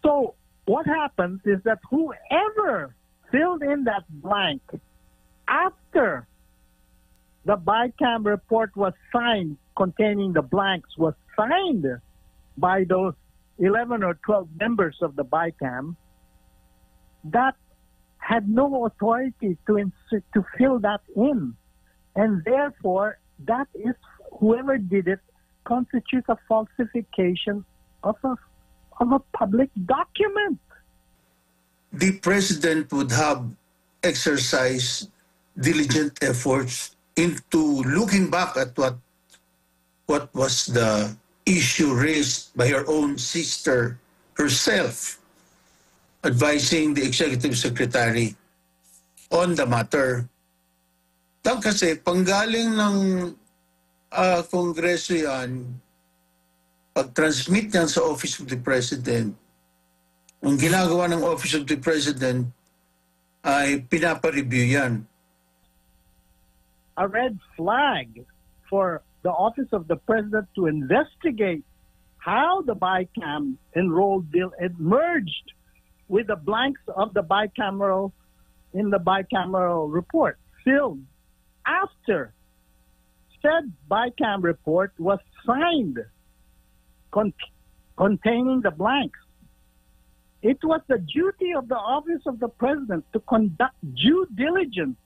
So what happens is that whoever filled in that blank after the BICAM report was signed, containing the blanks, was signed by those 11 or 12 members of the BICAM, that had no authority to fill that in. And therefore, that is, whoever did it constitutes a falsification of a public document. The President would have exercised diligent efforts into looking back at what was the issue raised by her own sister herself, advising the Executive Secretary on the matter. Kasi panggaling ng Kongreso yan, pag-transmit yan sa Office of the President, ang ginagawa ng Office of the President ay pinapa-review yan. A red flag for the Office of the President to investigate how the BICAM enrolled bill emerged with the blanks of the bicameral report filled after said BICAM report was signed containing the blanks. It was the duty of the Office of the President to conduct due diligence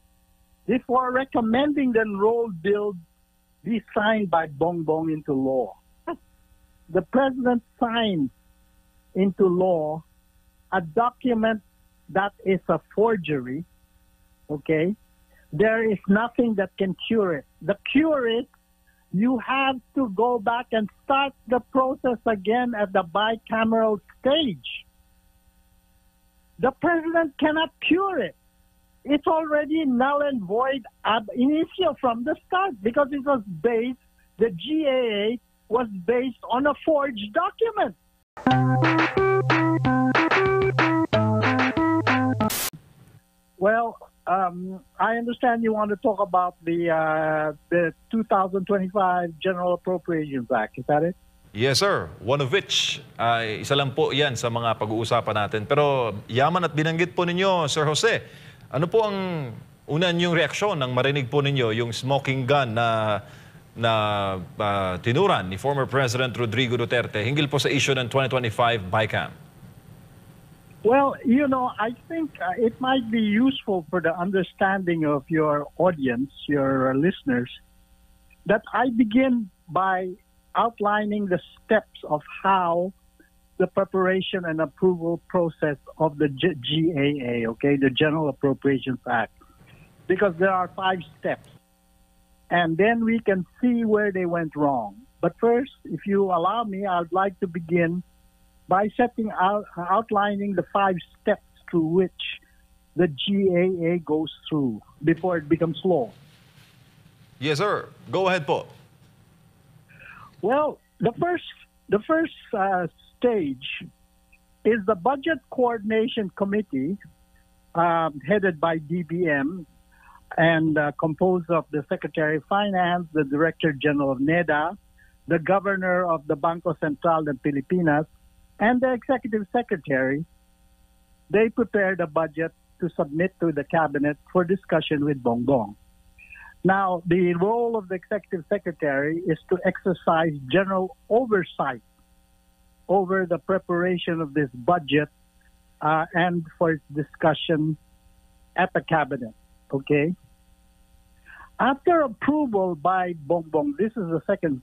before recommending the enrolled bill be signed by Bongbong into law. The President signed into law a document that is a forgery, okay? There is nothing that can cure it. The cure is you have to go back and start the process again at the bicameral stage. The President cannot cure it. It's already null and void ab initio from the start because it was based, the GAA was based on a forged document. Well, I understand you want to talk about the 2025 General Appropriations Act. Is that it? Yes, sir. One of which, isa lang po yan sa mga pag-uusapan natin. Pero yaman at binanggit po ninyo, Sir Jose, ano po ang una niyong reaksyon nang marinig po ninyo yung smoking gun na tinuran ni former President Rodrigo Duterte hinggil po sa issue ng 2025 BICAM? Well, you know, I think it might be useful for the understanding of your audience, your listeners, that I begin by outlining the steps of how the preparation and approval process of the GAA, okay, the General Appropriations Act, because there are 5 steps. And then we can see where they went wrong. But first, if you allow me, I'd like to begin by outlining the 5 steps through which the GAA goes through before it becomes law. Yes, sir. Go ahead po. Well, the first stage is the Budget Coordination Committee, headed by DBM and composed of the Secretary of Finance, the Director General of NEDA, the Governor of the Bangko Sentral ng Pilipinas, and the Executive Secretary. They prepared a budget to submit to the Cabinet for discussion with Bongbong. Now, the role of the Executive Secretary is to exercise general oversight over the preparation of this budget and for its discussion at the Cabinet, okay? After approval by Bongbong, this is the second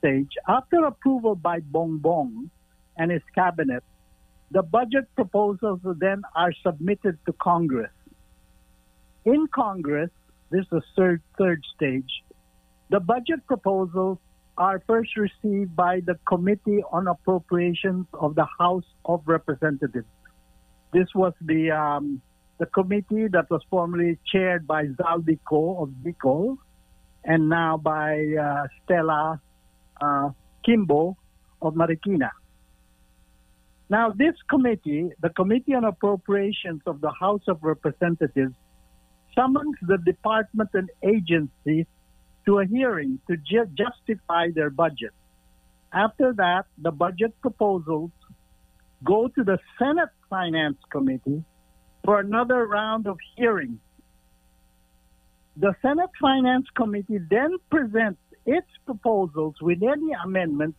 stage, after approval by Bongbong and his Cabinet, the budget proposals then are submitted to Congress. In Congress, this is the third stage, the budget proposals are first received by the Committee on Appropriations of the House of Representatives. This was the committee that was formerly chaired by Zaldico of Bicol and now by Stella Kimbo of Marikina. Now, this committee, the Committee on Appropriations of the House of Representatives, summons the department and agencies to a hearing to justify their budget. After that, the budget proposals go to the Senate Finance Committee for another round of hearings. The Senate Finance Committee then presents its proposals with any amendments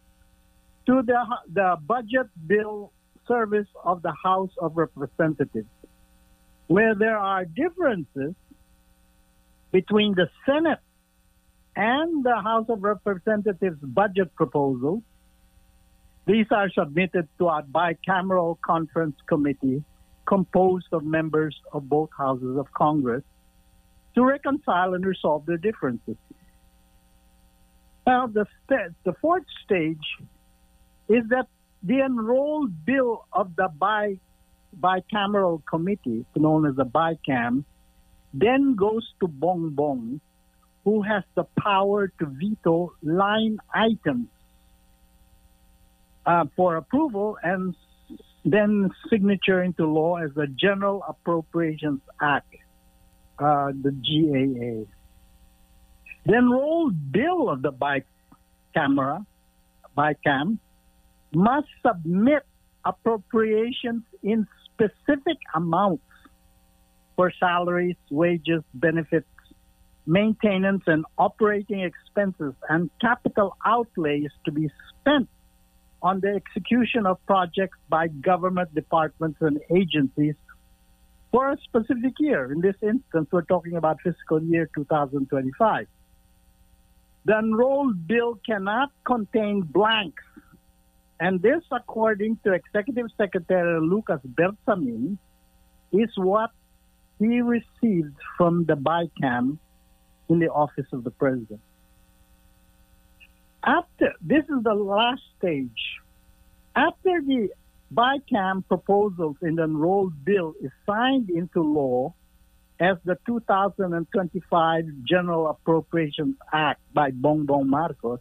to the budget bill service of the House of Representatives. Where there are differences between the Senate and the House of Representatives budget proposals, these are submitted to a bicameral conference committee composed of members of both houses of Congress to reconcile and resolve their differences. Now, the fourth stage is that the enrolled bill of the bicameral committee, known as the BICAM, then goes to Bongbong, who has the power to veto line items for approval and then signature into law as the General Appropriations Act, the GAA. The enrolled bill of the BICAM must submit appropriations in specific amounts for salaries, wages, benefits, maintenance and operating expenses, and capital outlays to be spent on the execution of projects by government departments and agencies for a specific year. In this instance, we're talking about fiscal year 2025. The enrolled bill cannot contain blanks, and this, according to Executive Secretary Lucas Bersamin, is what he received from the BICAM in the office of the president. This is the last stage. After the BICAM proposals in the enrolled bill is signed into law as the 2025 General Appropriations Act by Bongbong Marcos,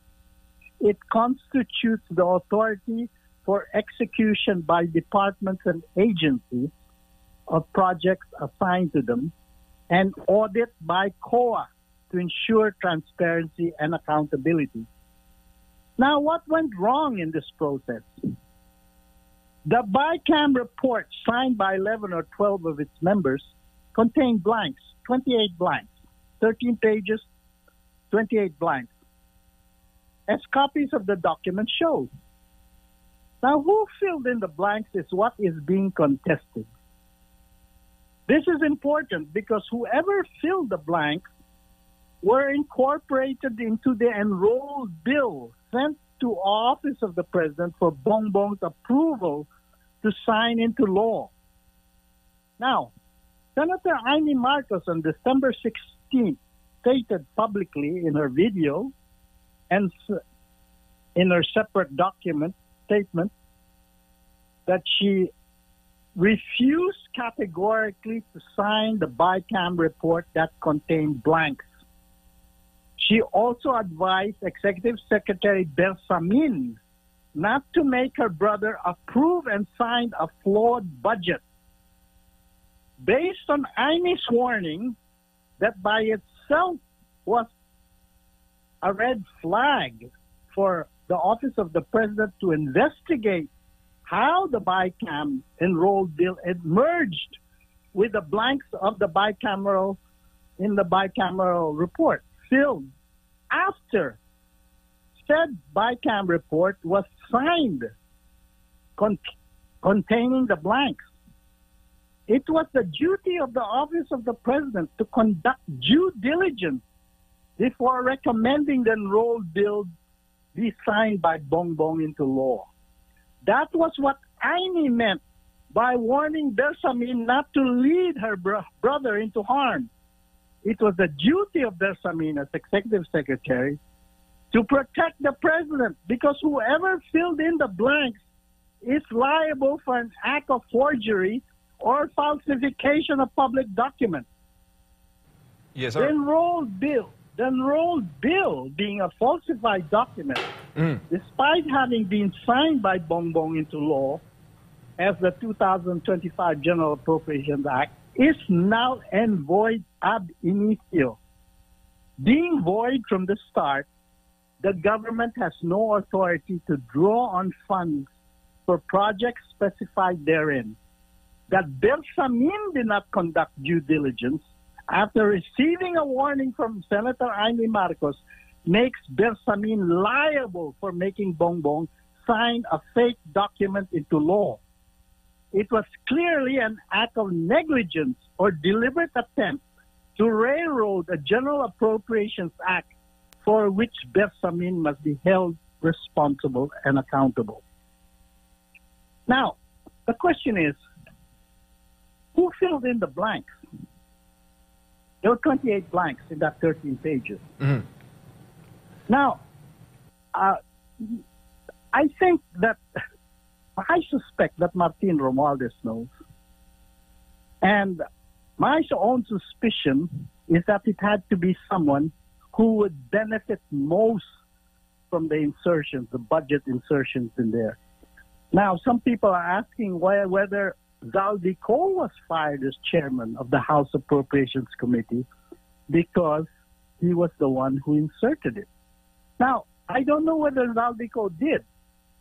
it constitutes the authority for execution by departments and agencies of projects assigned to them and audit by COA to ensure transparency and accountability. Now, what went wrong in this process? The BICAM report signed by 11 or 12 of its members contained blanks, 28 blanks, 13 pages, 28 blanks, as copies of the document show. Now, who filled in the blanks is what is being contested. This is important because whoever filled the blanks were incorporated into the enrolled bill sent to office of the president for Bongbong's approval to sign into law. Now, Senator Amy Marcos on December 16th stated publicly in her video and in her separate document statement that she refused categorically to sign the BICAM report that contained blanks. She also advised Executive Secretary Bersamin not to make her brother approve and sign a flawed budget. Based on Amy's warning, that by itself was a red flag for the office of the president to investigate how the BICAM enrolled bill emerged with the blanks of the bicameral in the bicameral report filled after said BICAM report was signed containing the blanks. It was the duty of the office of the president to conduct due diligence before recommending the enrolled bill be signed by Bongbong into law. That was what Amy meant by warning Bersamin not to lead her brother into harm. It was the duty of Bersamin as executive secretary to protect the president because whoever filled in the blanks is liable for an act of forgery or falsification of public documents. Yes, The sir. enrolled bill being a falsified document, despite having been signed by Bongbong into law as the 2025 General Appropriations Act, is null and void ab initio. Being void from the start, the government has no authority to draw on funds for projects specified therein. That Bersamin did not conduct due diligence after receiving a warning from Senator Amy Marcos makes Bersamin liable for making Bongbong sign a fake document into law. It was clearly an act of negligence or deliberate attempt to railroad a General Appropriations Act for which Bersamin must be held responsible and accountable. Now, the question is, who filled in the blanks? There were 28 blanks in that 13 pages. Mm-hmm. Now, I think that, I suspect that Martin Romualdez knows. And my own suspicion is that it had to be someone who would benefit most from the insertions, the budget insertions in there. Now, some people are asking whether Zaldico was fired as chairman of the House Appropriations Committee because he was the one who inserted it. Now, I don't know whether Zaldico did,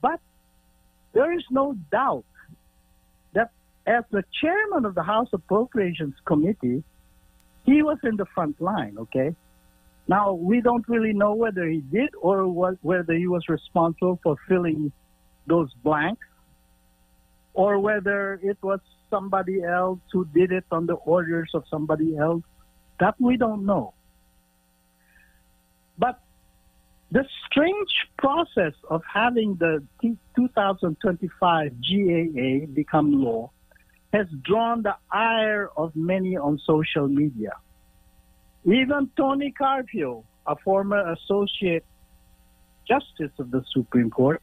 but there is no doubt that as the chairman of the House Appropriations Committee, he was in the front line, okay? Now, we don't really know whether he did or whether he was responsible for filling those blanks, or whether it was somebody else who did it on the orders of somebody else. That we don't know. But the strange process of having the 2025 GAA become law has drawn the ire of many on social media. Even Tony Carpio, a former associate justice of the Supreme Court,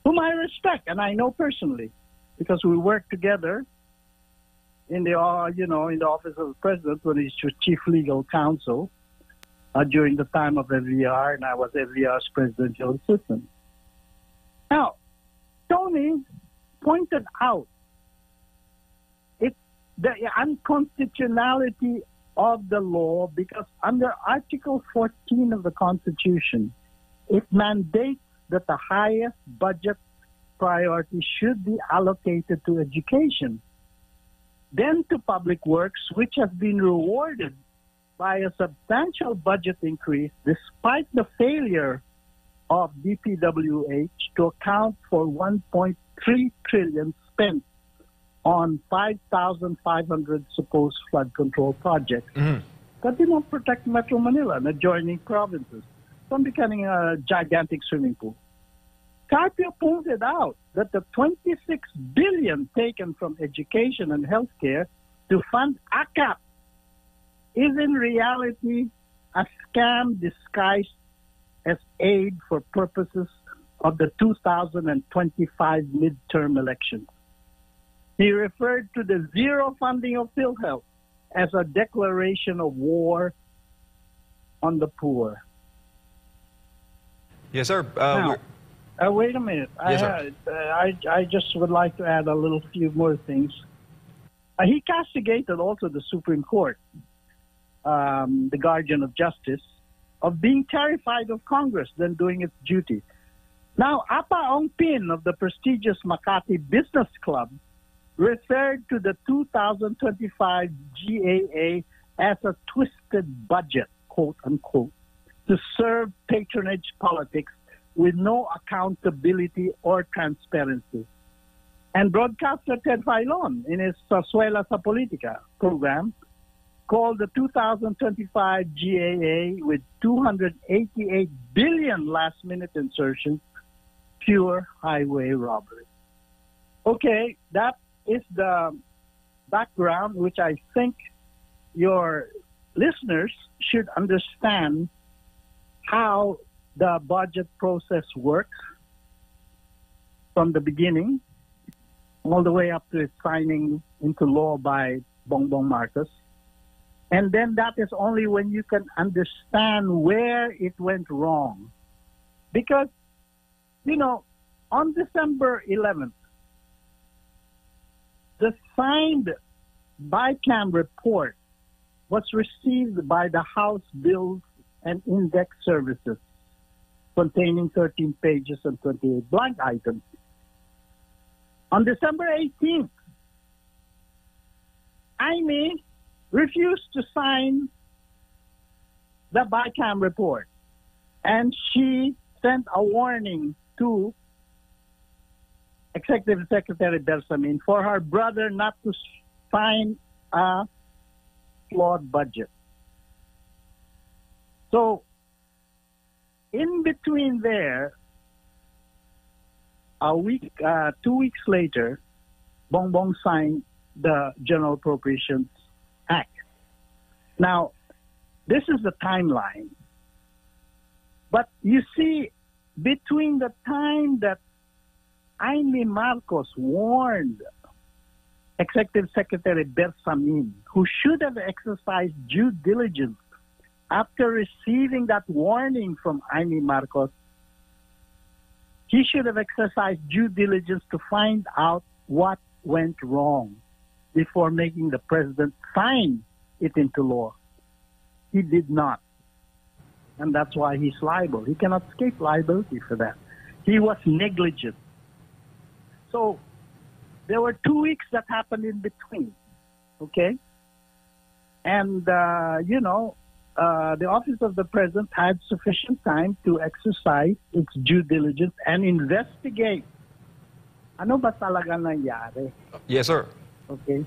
whom I respect and I know personally, because we worked together in the in the office of the president when he's chief legal counsel during the time of FVR, and I was FVR's presidential assistant. Now, Tony pointed out the unconstitutionality of the law because under Article 14 of the Constitution, it mandates that the highest budget priority should be allocated to education, then to public works, which has been rewarded by a substantial budget increase despite the failure of DPWH to account for 1.3 trillion spent on 5,500 supposed flood control projects that did not protect Metro Manila and adjoining provinces from becoming a gigantic swimming pool. Carpio pointed out that the 26 billion taken from education and healthcare to fund ACAP is in reality a scam disguised as aid for purposes of the 2025 midterm elections. He referred to the zero funding of PhilHealth as a declaration of war on the poor. Yes, sir. Wait a minute. Yes, sir. I just would like to add a few more things. He castigated also the Supreme Court, the guardian of justice, of being terrified of Congress than doing its duty. Now, Apa Ong Pin of the prestigious Makati Business Club referred to the 2025 GAA as a twisted budget, quote unquote, to serve patronage politics with no accountability or transparency. And broadcaster Ted Filon, in his Sazuela sa Politica program, called the 2025 GAA with 288 billion last-minute insertions pure highway robbery. Okay, that is the background which I think your listeners should understand how the budget process works from the beginning all the way up to its signing into law by Bongbong Marcos. And then that is only when you can understand where it went wrong. Because, on December 11th, the signed BICAM report was received by the House Bills and Index Services containing 13 pages and 28 blank items. On December 18th, Amy refused to sign the BICAM report, and she sent a warning to Executive Secretary Bersamin for her brother not to sign a flawed budget. So, in between there, a week, 2 weeks later, Bongbong signed the General Appropriations Act. Now, this is the timeline. But you see, between the time that Amy Marcos warned Executive Secretary Bersamin, who should have exercised due diligence after receiving that warning from Amy Marcos, he should have exercised due diligence to find out what went wrong before making the president sign it into law. He did not. And that's why he's liable. He cannot escape liability for that. He was negligent. So there were 2 weeks that happened in between, okay? And, the office of the president had sufficient time to exercise its due diligence and investigate. Ano ba talaga nangyari? Yes, sir. Okay.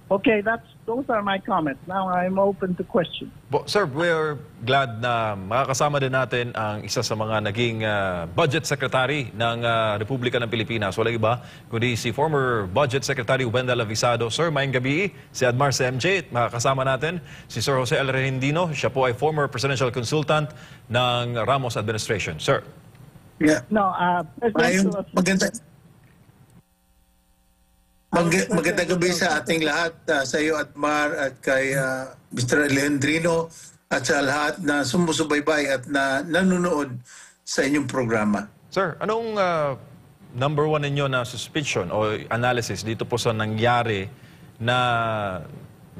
Okay, those are my comments. Now I'm open to questions. Sir, we're glad na makakasama din natin ang isa sa mga naging budget secretary ng Republika ng Pilipinas. Wala iba kundi si former budget secretary Wendell Avisado. Sir, maayong gabi. Si Admar CMJ, makakasama natin si Sir Jose L. Rendino. Siya po ay former presidential consultant ng Ramos administration. Sir. Yeah. No, Magandang gabi sa ating lahat, sa iyo Admar at kay Mr. Alejandrino at sa lahat na sumusubaybay at na nanonood sa inyong programa. Sir, anong number one ninyo na suspicion o analysis dito po sa nangyari na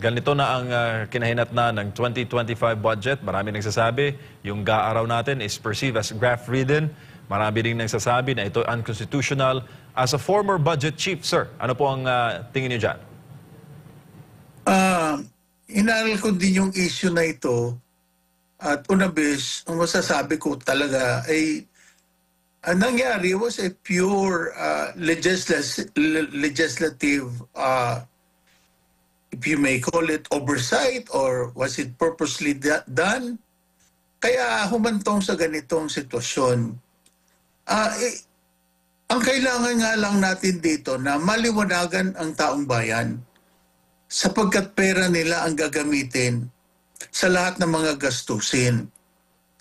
ganito na ang kinahinatnan ng 2025 budget? Marami nagsasabi yung gaaraw natin is perceived as graft-ridden. Marami ding nagsasabi na ito unconstitutional. As a former budget chief, sir, ano po ang tingin niyo dyan? Inaral ko din yung issue na ito at unabis, ang masasabi ko talaga ay ang nangyari was a pure legislative, if you may call it oversight or was it purposely done? Kaya humantong sa ganitong sitwasyon. Ang kailangan nga lang natin dito na maliwanagan ang taong bayan sapagkat pera nila ang gagamitin sa lahat ng mga gastusin.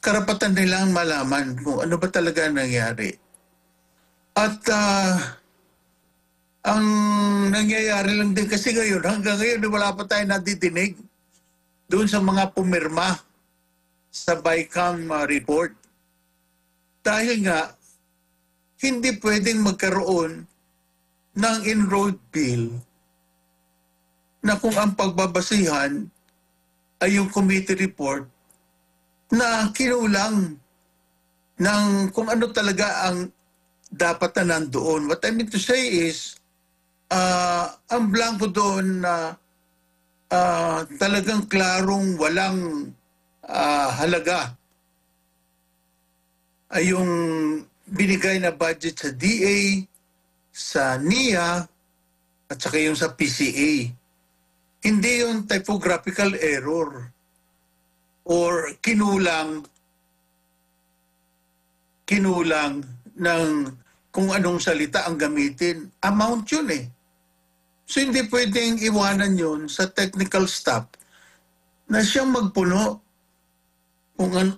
Karapatan nilang malaman kung ano ba talaga nangyari. At ang nangyayari lang din kasi ngayon, hanggang ngayon wala pa tayo nadidinig doon sa mga pumirma sa BICAM report. Dahil nga, hindi pwedeng magkaroon ng enrolled bill na kung ang pagbabasihan ay yung committee report na kinulang ng kung ano talaga ang dapat na nandoon. What I mean to say is, ang blanco doon na talagang klarong walang halaga ay yung binigay na budget sa DA, sa NIA, at saka yung sa PCA. Hindi yung typographical error or kinulang ng kung anong salita ang gamitin. Amount yun eh. So hindi pwedeng iwanan yun sa technical staff na siyang magpuno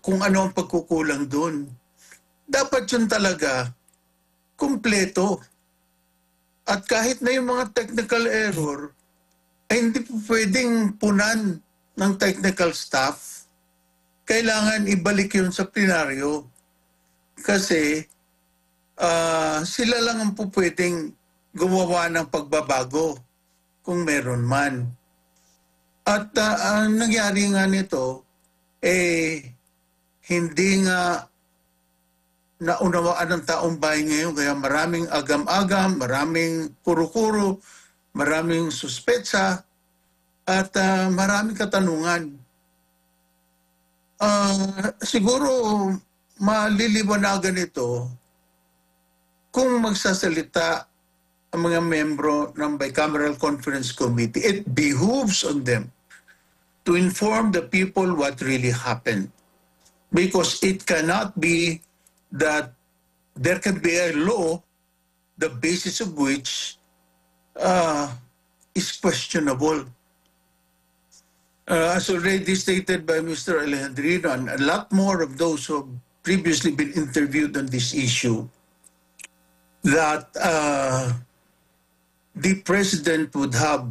kung ano ang pagkukulang doon. Dapat yun talaga kumpleto. At kahit na yung mga technical error, ay hindi po pwedeng punan ng technical staff. Kailangan ibalik yun sa plenaryo. Kasi sila lang ang po pwedeng gumawa ng pagbabago kung meron man. At ang nangyari nga nito, hindi nga naunawaan ng taong bayan ngayon. Kaya maraming agam-agam, maraming kuro-kuro, maraming suspetsa, at maraming katanungan. Siguro maliliwanagan ito kung magsasalita ang mga membro ng Bicameral Conference Committee. It behooves on them to inform the people what really happened. Because it cannot be that there can be a law, the basis of which is questionable. As already stated by Mr. Alejandrino, and a lot more of those who have previously been interviewed on this issue, that the President would have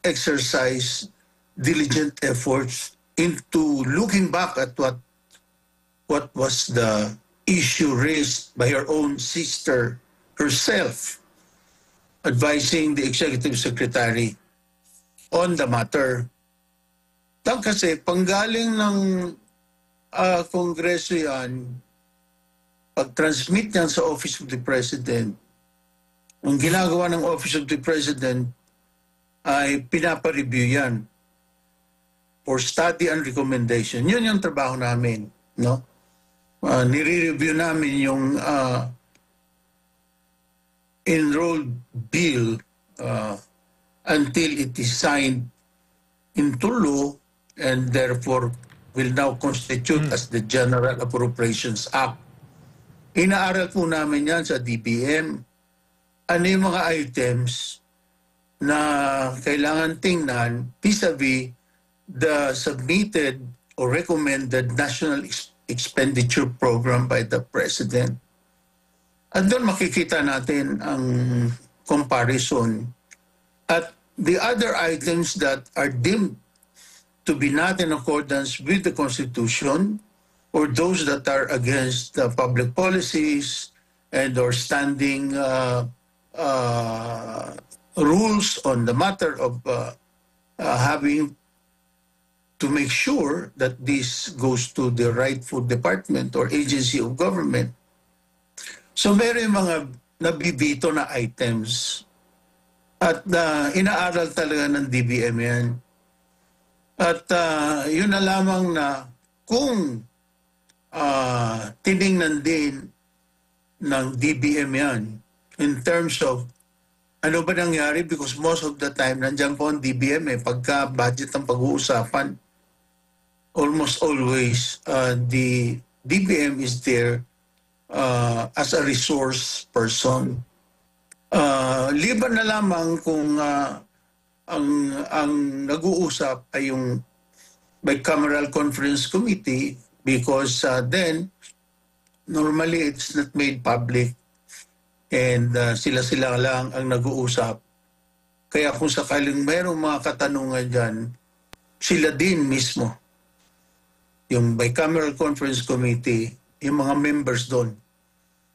exercised diligent efforts into looking back at what was the issue raised by her own sister herself, advising the Executive Secretary on the matter. Kasi panggaling ng Kongreso yan, pag-transmit yan sa Office of the President, ang ginagawa ng Office of the President ay pinapa-review yan for study and recommendation. Yun yung trabaho namin, no? Nire-review namin yung enrolled bill until it is signed into law and therefore will now constitute as the General Appropriations Act. Inaaral po namin yan sa DBM. Ano yung mga items na kailangan tingnan vis-a-vis the submitted or recommended National Expenditure Program by the President. At doon makikita natin ang comparison. At the other items that are deemed to be not in accordance with the Constitution or those that are against the public policies and or standing rules on the matter of having to make sure that this goes to the rightful department or agency of government. So meron mga nabibito na items at inaaral talaga ng DBM yan. At yun na lamang na kung tiningnan din ng DBM yan in terms of ano ba nangyari, because most of the time nandiyan po ang DBM pagka budget ang pag-uusapan, almost always the DBM is there as a resource person. Liban na lamang kung ang nag-uusap ay yung Bicameral Conference Committee because then normally it's not made public and sila-sila lang ang nag-uusap. Kaya kung sakaling mayroong mga katanungan dyan, sila din mismo, yung Bicameral Conference Committee, yung mga members doon,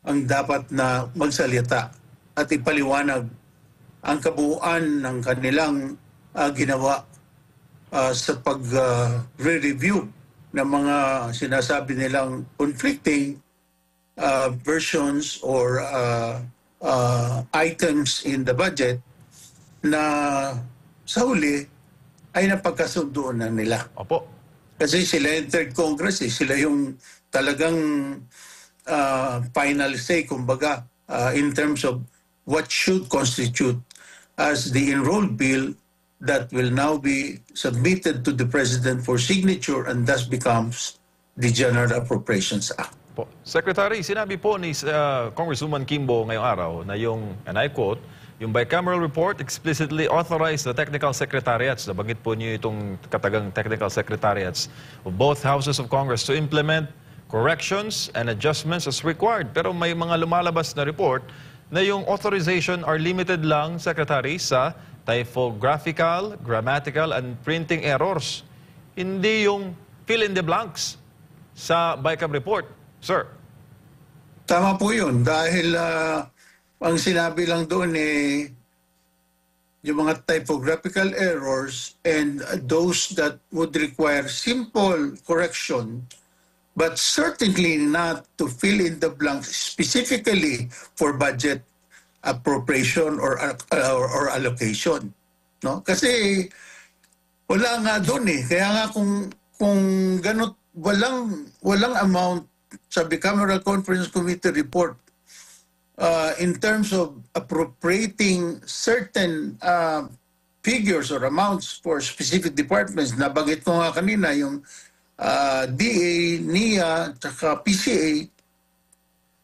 ang dapat na magsalita at ipaliwanag ang kabuuan ng kanilang ginawa sa pag-review ng mga sinasabi nilang conflicting versions or items in the budget na sa huli ay napagkasunduan na nila. Opo. Kasi sila yung third Congress, sila yung talagang final say, kumbaga, in terms of what should constitute as the enrolled bill that will now be submitted to the President for signature and thus becomes the General Appropriations Act. Po. Secretary, sinabi po ni Congresswoman Kimbo ngayong araw na yung, and I quote, yung bicameral report explicitly authorized the technical secretariats, nabanggit po niyo itong katagang technical secretariats of both houses of Congress to implement corrections and adjustments as required. Pero may mga lumalabas na report na yung authorization are limited lang, Secretary, sa typographical, grammatical, and printing errors. Hindi yung fill in the blanks sa BICAM report. Sir. Tama po yun. Dahil ang sinabi lang doon yung mga typographical errors and those that would require simple correction but certainly not to fill in the blanks specifically for budget appropriation or allocation. No? Kasi wala nga doon eh. Kaya nga kung ganun, walang amount sa Bicameral Conference Committee report in terms of appropriating certain figures or amounts for specific departments. Nabanggit ko nga kanina yung DA, NIA, tsaka PCA.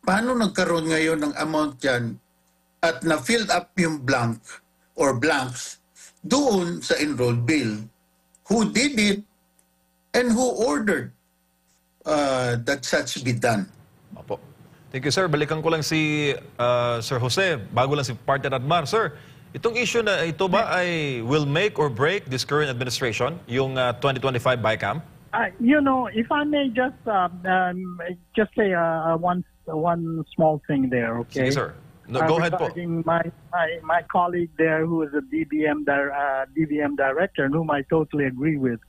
Paano nagkaroon ngayon ng amount yan at na-filled up yung blank or blanks doon sa enrolled bill? Who did it and who ordered that such be done? Opo. Thank you, sir. Balikan ko lang si Sir Jose, bago lang si Partner Admar. Sir, itong issue na ito ba ay will make or break this current administration, yung 2025 BICAM? You know, if I may just say one small thing there, okay? Sige, sir. No, go ahead po. My colleague there, who is a DBM director, and whom I totally agree with.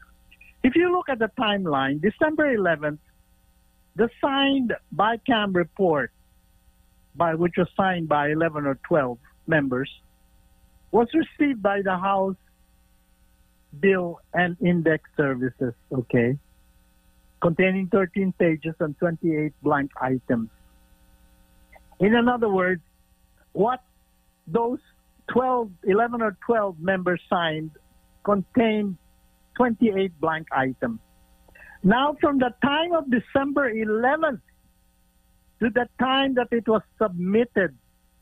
If you look at the timeline, December 11th, the signed BICAM report, which was signed by 11 or 12 members, was received by the House Bill and Index Services, okay, containing 13 pages and 28 blank items. In other words, what those 11 or 12 members signed contained 28 blank items. Now, from the time of December 11th to the time that it was submitted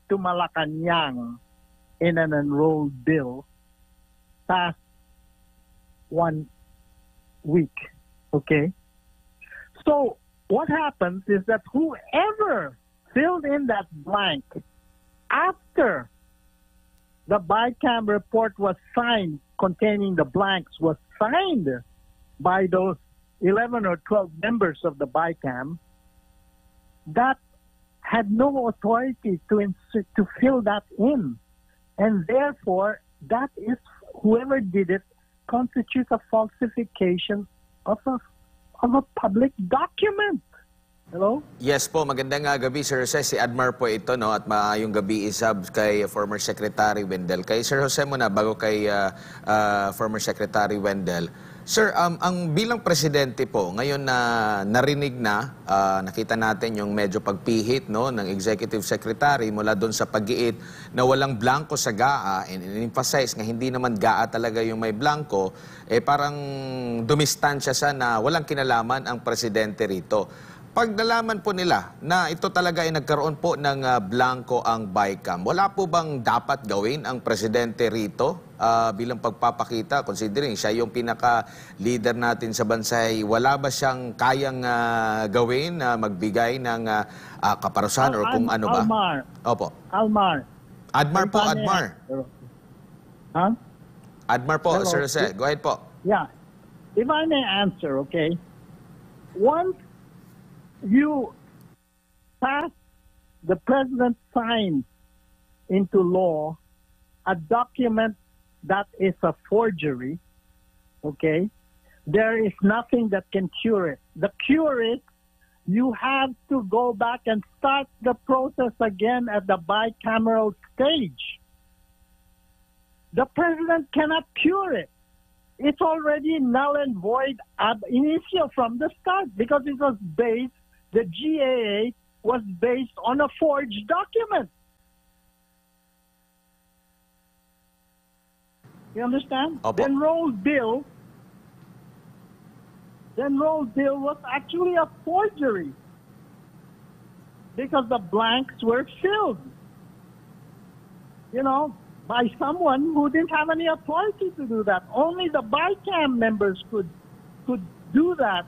to Malacanang in an enrolled bill, passed 1 week, okay? So what happens is that whoever filled in that blank after the BICAM report was signed, containing the blanks, was signed by those 11 or 12 members of the BICAM, that had no authority to fill that in. And therefore, that is, whoever did it constitutes a falsification of a public document. Hello? Yes po, magandang gabi Sir Jose. Si Admar po ito, no? At maayong gabi isab kay former Secretary Wendell. Kay Sir Jose muna bago kay former Secretary Wendell. Sir, ang bilang presidente po, ngayon na narinig na, nakita natin yung medyo pagpihit, no, ng Executive Secretary mula doon sa pag-iit na walang blanco sa GAA, and in-emphasize nga hindi naman GAA talaga yung may blanco, parang dumistansya siya na walang kinalaman ang presidente rito. Pag nalaman po nila na ito talaga ay nagkaroon po ng blanco ang BICAM, wala po bang dapat gawin ang presidente rito bilang pagpapakita, considering siya yung pinaka-leader natin sa bansa, wala ba siyang kayang gawin na magbigay ng kaparusahan or kung ano ba? Almar. Opo. Almar. Admar po, Admar. Huh? Admar po, Hello. Sir Jose. Go ahead po. Yeah. If I may answer, okay? Once you pass, the president signs into law a document that is a forgery, okay, there is nothing that can cure it. The cure is you have to go back and start the process again at the bicameral stage. The president cannot cure it. It's already null and void ab initio from the start, because it was based, the GAA was based on a forged document. You understand? Opo. The enrolled bill was actually a forgery because the blanks were filled, you know, by someone who didn't have any authority to do that. Only the BICAM members could do that,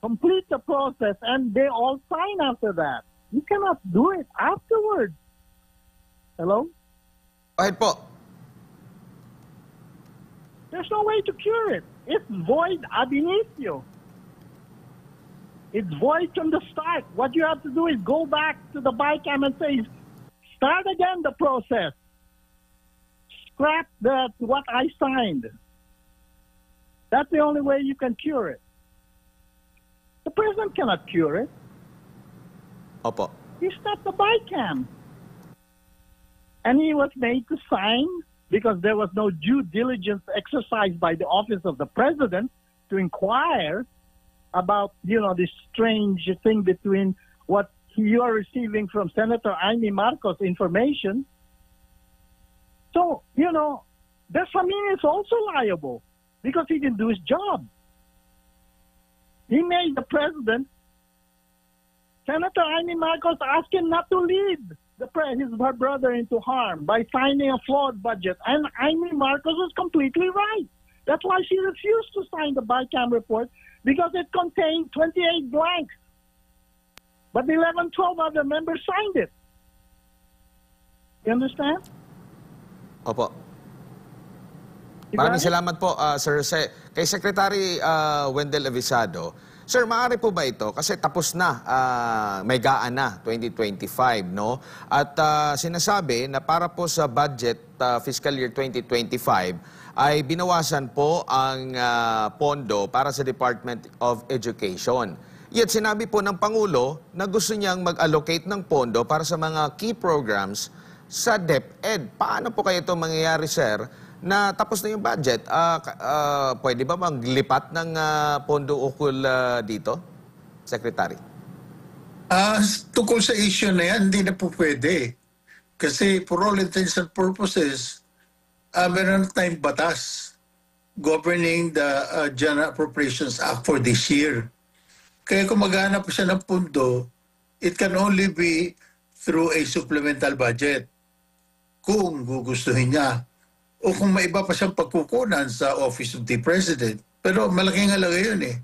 complete the process, and they all sign after that. You cannot do it afterwards. Hello? Go ahead po. There's no way to cure it. It's void ab initio. It's void from the start. What you have to do is go back to the BICAM and say, start again the process. Scrap what I signed. That's the only way you can cure it. The president cannot cure it. Opo. He's not the BICAM. And he was made to sign because there was no due diligence exercised by the office of the president to inquire about, this strange thing between what you are receiving from Senator Amy Marcos information. So, Bersamin is also liable because he didn't do his job. He made the president, Senator Amy Marcos, ask him not to lead her brother into harm by signing a flawed budget. And Amy Marcos was completely right. That's why she refused to sign the BICAM report, because it contained 28 blanks. But 11, 12 other members signed it. You understand? Opo. You Maraming got it? salamat po, Sir Jose. Kay Secretary Wendell Avisado, Sir, maaari po ba ito? Kasi tapos na, may gaan na, 2025, no? At sinasabi na para po sa budget fiscal year 2025, ay binawasan po ang pondo para sa Department of Education. Yet sinabi po ng Pangulo na gusto niyang mag-allocate ng pondo para sa mga key programs sa DepEd. Paano po kaya ito mangyayari, sir, na tapos na yung budget? Pwede ba maglipat ng pondo ukol dito, Secretary? Tungkol sa issue na yan, hindi na po pwede. Kasi for all intents and purposes, meron tayong batas governing the General Appropriations Act for this year. Kaya kung maghanap siya ng pundo, it can only be through a supplemental budget kung gugustuhin niya. O kung may iba pa siyang pagkukunan sa Office of the President. Pero malaking halaga yun eh.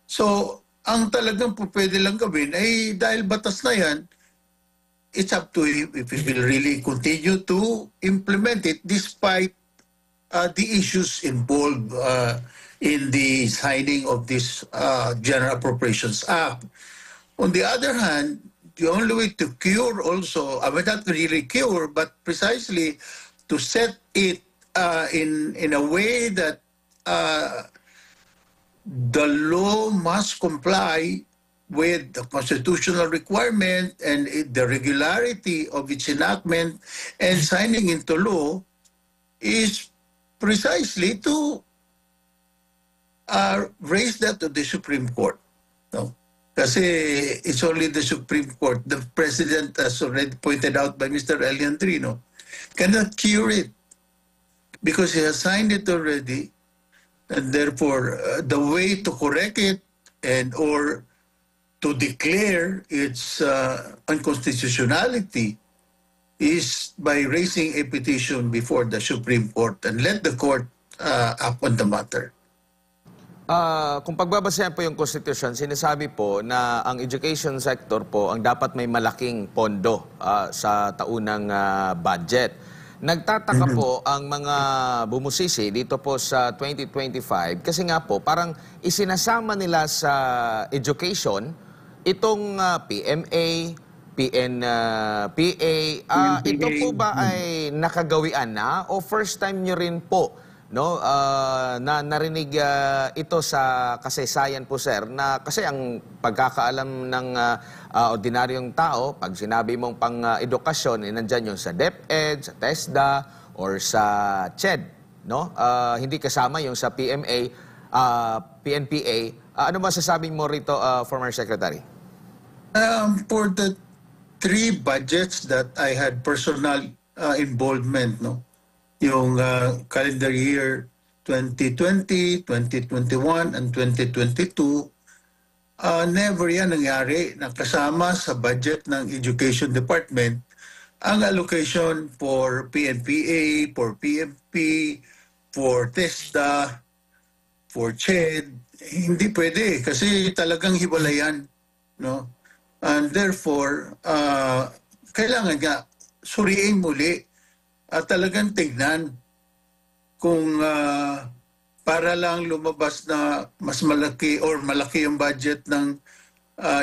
So, ang talagang pwede lang gawin ay dahil batas na yan, it's up to him if he will really continue to implement it despite the issues involved in the signing of this General Appropriations Act. On the other hand, the only way to cure also, I mean not really cure, but precisely to set it in a way that the law must comply with the constitutional requirement and the regularity of its enactment and signing into law is precisely to raise that to the Supreme Court. No? Kasi it's only the Supreme Court. The President, as already pointed out by Mr. Eliandrino, cannot cure it because he has signed it already, and therefore the way to correct it and or to declare its unconstitutionality is by raising a petition before the Supreme Court and let the court act on the matter. Kung pagbabasehan po yung Constitution, sinasabi po na ang education sector po ang dapat may malaking pondo sa taunang budget. Nagtataka po ang mga bumusisi dito po sa 2025 kasi nga po parang isinasama nila sa education itong PMA, PNPA. Ito po ba ay nakagawian na o first time nyo rin po na narinig ito sa kasaysayan po, sir, na kasi ang pagkakaalam ng ordinaryong tao, pag sinabi mong pang-edukasyon, nandyan yung sa DepEd, sa TESDA, or sa CHED, no? Hindi kasama yung sa PMA, PNPA. Ano masasabi mo rito, former Secretary? For the 3 budgets that I had personal involvement, no? Yung calendar year 2020, 2021, and 2022, never yan nangyari na kasama sa budget ng Education Department ang allocation for PNPA, for PMP, for TESDA, for CHED. Hindi pwede kasi talagang hiwalayan, no? And therefore, kailangan nga suriin muli at talagang tignan kung para lang lumabas na mas malaki or malaki yung budget ng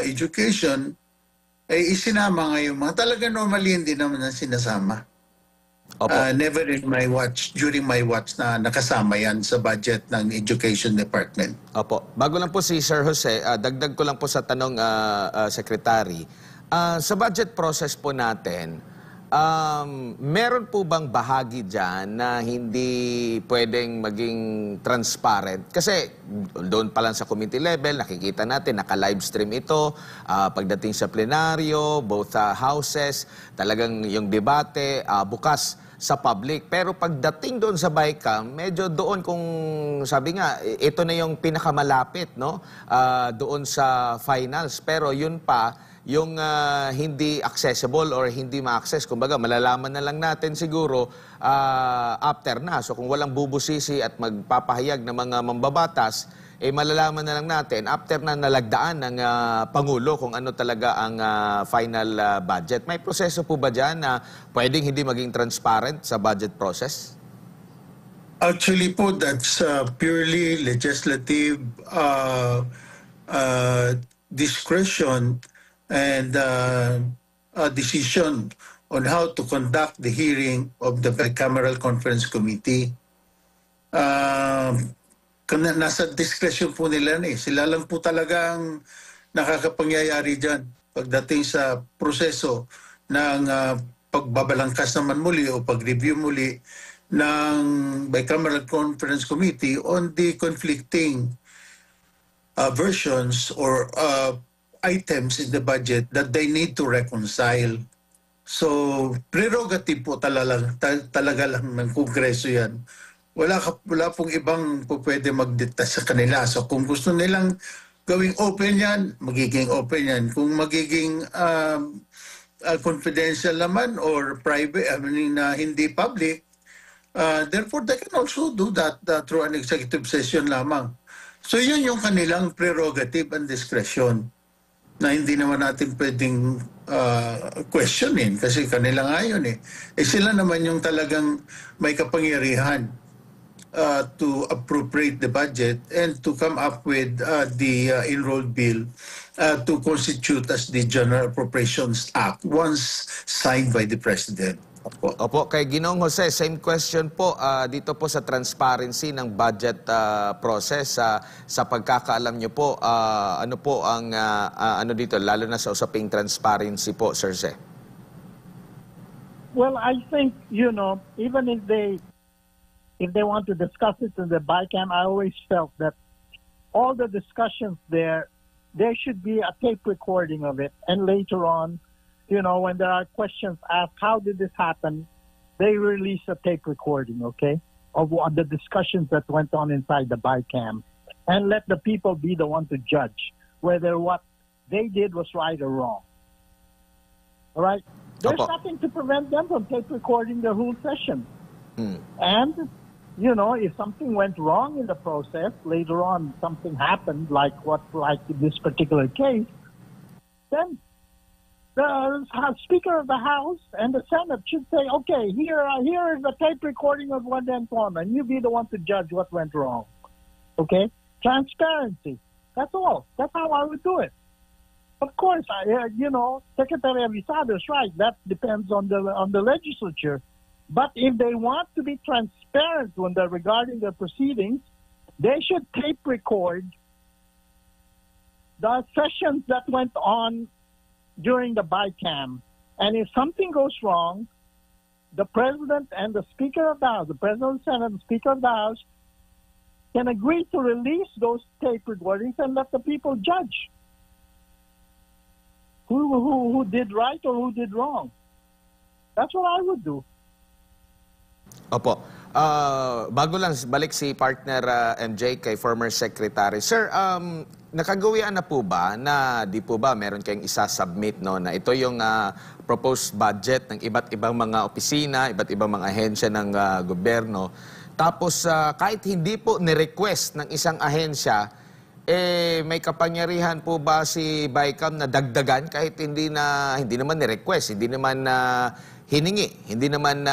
education, ay isinama ngayon mga talaga normally hindi naman na sinasama. Opo. Never in my watch, during my watch na nakasama yan sa budget ng Education Department. Opo. Bago lang po si Sir Jose, dagdag ko lang po sa tanong, Secretary. Sa budget process po natin, meron po bang bahagi dyan na hindi pwedeng maging transparent? Kasi doon pa lang sa committee level, nakikita natin, naka-livestream ito. Pagdating sa plenaryo, both houses, talagang yung debate, bukas sa public. Pero pagdating doon sa BICAM, medyo doon kung sabi nga, ito na yung pinakamalapit, no? Doon sa finals. Pero yun pa, yung hindi accessible or hindi ma-access, kumbaga malalaman na lang natin siguro after na. So kung walang bubusisi at magpapahayag ng mga mambabatas, malalaman na lang natin after na nalagdaan ng Pangulo kung ano talaga ang final budget. May proseso po ba dyan na pwedeng hindi maging transparent sa budget process? Actually po, that's purely legislative discretion and a decision on how to conduct the hearing of the Bicameral Conference Committee. Nasa discretion po nila eh. Sila lang po talagang nakakapangyayari dyan pagdating sa proseso ng pagbabalangkas naman muli o pag-review muli ng Bicameral Conference Committee on the conflicting versions or items in the budget that they need to reconcile. So, prerogative po talaga lang ng Kongreso yan. Wala pong ibang po pwede magdikta sa kanila. So, kung gusto nilang gawing open yan, magiging open yan. Kung magiging confidential naman or private, hindi public, therefore they can also do that through an executive session lamang. So, yun yung kanilang prerogative and discretion na hindi naman natin pwedeng questionin kasi kanila nga yun eh. Sila naman yung talagang may kapangyarihan to appropriate the budget and to come up with the enrolled bill to constitute as the General Appropriations Act once signed by the President. Opo, kay Ginoong Jose, same question po dito po sa transparency ng budget process. Sa pagkakaalam nyo po, ano po ang ano dito, lalo na sa usaping transparency po, Sir Jose? Well, I think, even if they want to discuss it in the BICAM, I always felt that all the discussions there should be a tape recording of it. And later on, when there are questions asked, how did this happen? They release a tape recording, okay, of the discussions that went on inside the BICAM. And let the people be the one to judge whether what they did was right or wrong. All right? There's nothing to prevent them from tape recording the whole session. And, if something went wrong in the process, later on something happened like this particular case, then the Speaker of the House and the Senate should say, okay, here is the tape recording of what went on, and you be the one to judge what went wrong. Okay? Transparency. That's all. That's how I would do it. Of course, Secretary Avisado is right. That depends on the legislature. But if they want to be transparent when they're regarding the proceedings, they should tape record the sessions that went on during the BICAM. And if something goes wrong, the President and the Speaker of the House, the President of the Senate and the Speaker of the House, can agree to release those tape recordings and let the people judge who did right or who did wrong. That's what I would do. Opo. Bago lang balik si partner MJ kay former secretary. Sir, nakagawian na po ba na di po ba meron kayong isa-submit na ito yung proposed budget ng iba't ibang mga opisina, iba't ibang mga ahensya ng gobyerno. Tapos kahit hindi po ni-request ng isang ahensya, may kapangyarihan po ba si BICAM na dagdagan kahit hindi naman ni-request, hindi naman hiningi, hindi naman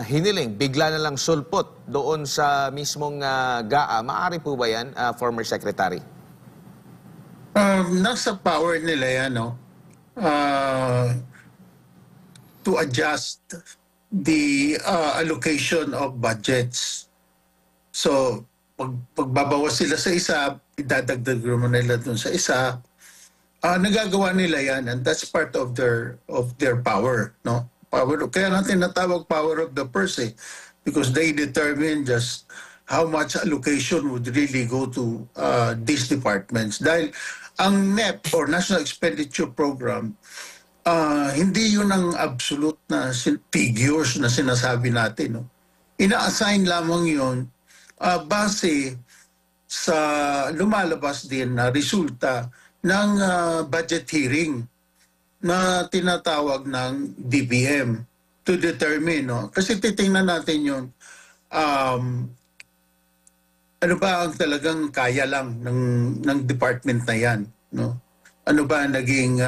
hiniling, bigla na lang sulpot doon sa mismong GAA. Maaari po ba yan, former secretary? Nasa power nila yan, to adjust the allocation of budgets. So, pagbabawas sila sa isa, idadagdag mo nila dun sa isa. Nagagawa nila yan, and that's part of their power, no? Power, kaya natin natawag power of the purse, because they determine just how much allocation would really go to these departments. Dahil ang NEP or National Expenditure Program, hindi yun ang absolute na figures na sinasabi natin. No? Ina-assign lamang yun base sa lumalabas din na resulta ng budget hearing na tinatawag ng DBM to determine. No? Kasi titingnan natin yun, ano ba ang talagang kaya lang ng department na yan? No? Ano ba ang naging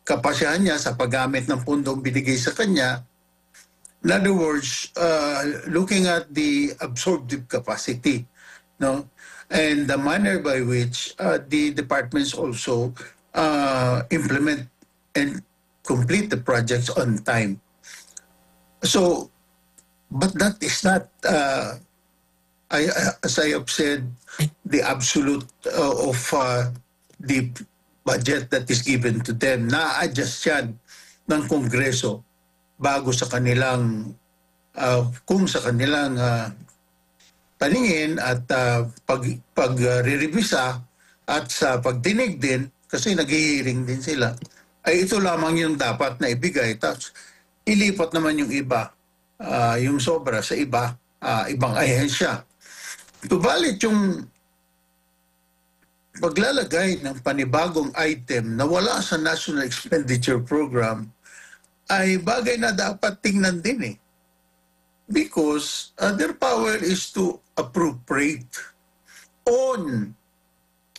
kapasyahan niya sa paggamit ng pundong binigay sa kanya? In other words, looking at the absorptive capacity, no, and the manner by which the departments also implement and complete the projects on time. So, but that is not, as I have said, the absolute of the budget that is given to them. Na-adjust yan ng Kongreso bago sa kanilang, kung sa kanilang paningin at pag-re-revisa at sa pagdinig din, kasi nag-hearing din sila, ay ito lamang yung dapat na ibigay. Tapos ilipat naman yung iba, yung sobra sa ibang ahensya. Tubalit yung paglalagay ng panibagong item na wala sa National Expenditure Program ay bagay na dapat tingnan din because their power is to appropriate on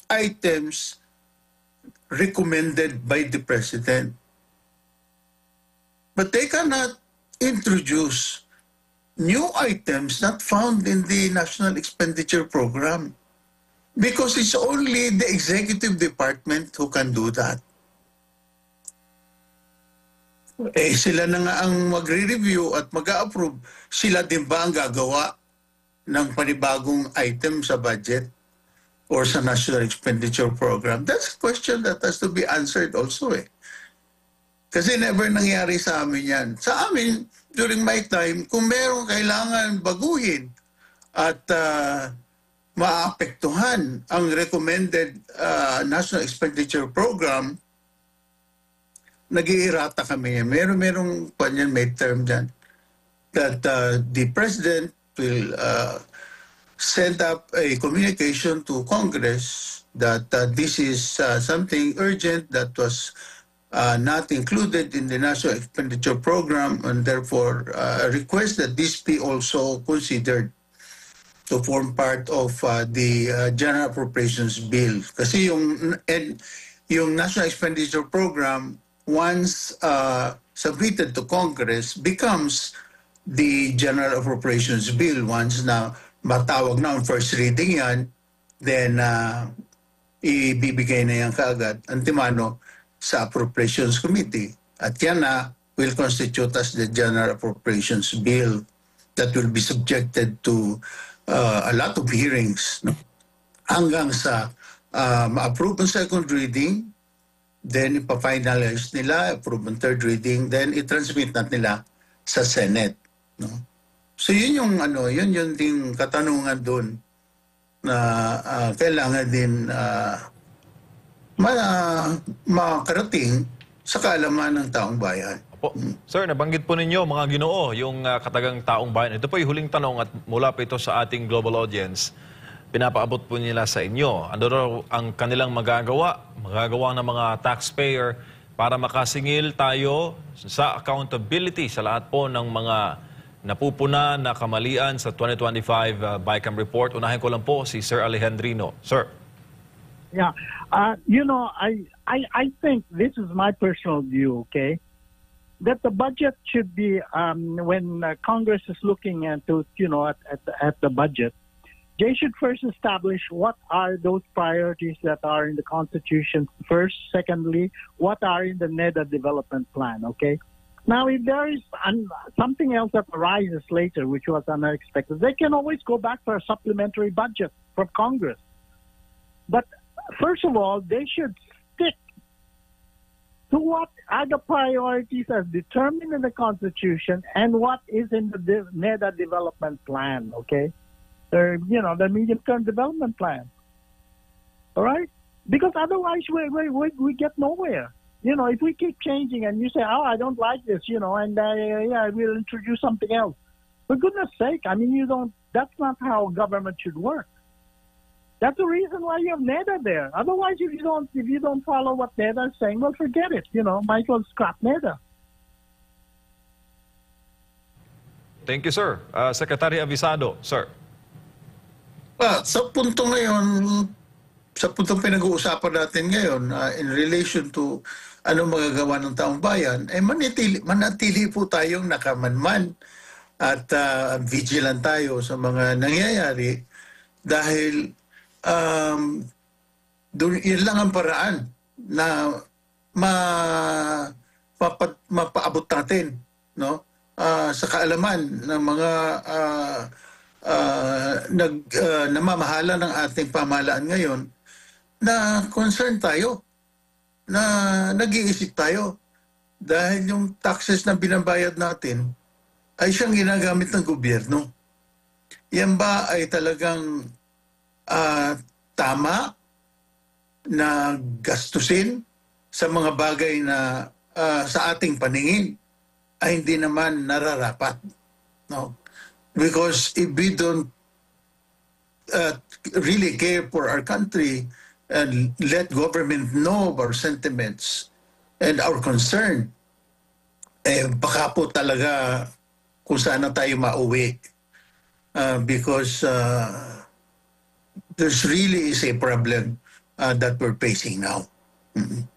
items recommended by the President. But they cannot introduce new items not found in the National Expenditure Program because it's only the executive department who can do that. Sila na nga ang magre-review at mag-a-approve. Sila din ba ang gagawa ng panibagong item sa budget or sa National Expenditure Program? That's a question that has to be answered also Kasi never nangyari sa amin yan. Sa amin, during my time, kung merong kailangan baguhin at maapektuhan ang recommended National Expenditure Program, nag-iirata kami. Merong may term dyan that the President will send up a communication to Congress that this is something urgent that was not included in the National Expenditure Program, and therefore request that this be also considered to form part of the General Appropriations Bill. Kasi yung National Expenditure Program, once submitted to Congress, becomes the General Appropriations Bill. Once na matawag na ang first reading yan, then ibibigay na yan kaagad, antimano, sa Appropriations Committee. At yan na will constitute as the General Appropriations Bill that will be subjected to a lot of hearings, no? Hanggang sa ma-approve ang second reading, then ipa-finalize nila, approve ang third reading, then i-transmit na nila sa Senate. No? So yun yung ding katanungan doon na kailangan din makarating sa kaalaman ng taong bayan. Opo. Sir, nabanggit po ninyo mga Ginoo yung katagang taong bayan. Ito po yung huling tanong at mula po ito sa ating global audience. Pinapaabot po nila sa inyo. Ano raw ang kanilang magagawa ng mga taxpayer para makasingil tayo sa accountability sa lahat po ng mga napupuna na kamalian sa 2025 BICAM report. Unahin ko lang po si Sir Alejandrino. Sir. Yeah. I think this is my personal view, okay? That the budget should be, when Congress is looking at the budget, they should first establish what are those priorities that are in the Constitution first. Secondly, what are in the NEDA development plan, okay? Now, if there is something else that arises later, which was unexpected, they can always go back for a supplementary budget from Congress. But first of all, they should stick to what are the priorities as determined in the Constitution and what is in the NEDA development plan, okay? The medium-term development plan. All right? Because otherwise we get nowhere. If we keep changing and you say, oh, I don't like this, and we'll introduce something else. For goodness sake, that's not how government should work. That's the reason why you have NEDA there. Otherwise, if you don't follow what NEDA is saying, well, forget it. Might as well scrap NEDA. Thank you, sir. Secretary Avisado, sir. Sa puntong pinag-uusapan natin ngayon, in relation to ano magagawa ng taong bayan, manatili po tayong nakamanman at vigilant tayo sa mga nangyayari dahil yun lang ang paraan na mapaabot natin, no? Sa kaalaman ng mga namamahala ng ating pamahalaan ngayon na concerned tayo, na nag-iisip tayo dahil yung taxes na binabayad natin ay siyang ginagamit ng gobyerno. Yan ba ay talagang tama na gastusin sa mga bagay na sa ating paningin ay hindi naman nararapat, no? Because if we don't really care for our country and let government know of our sentiments and our concern, baka po talaga kung saan na tayo mauwi. Because there's really is a problem that we're facing now. Mm-hmm.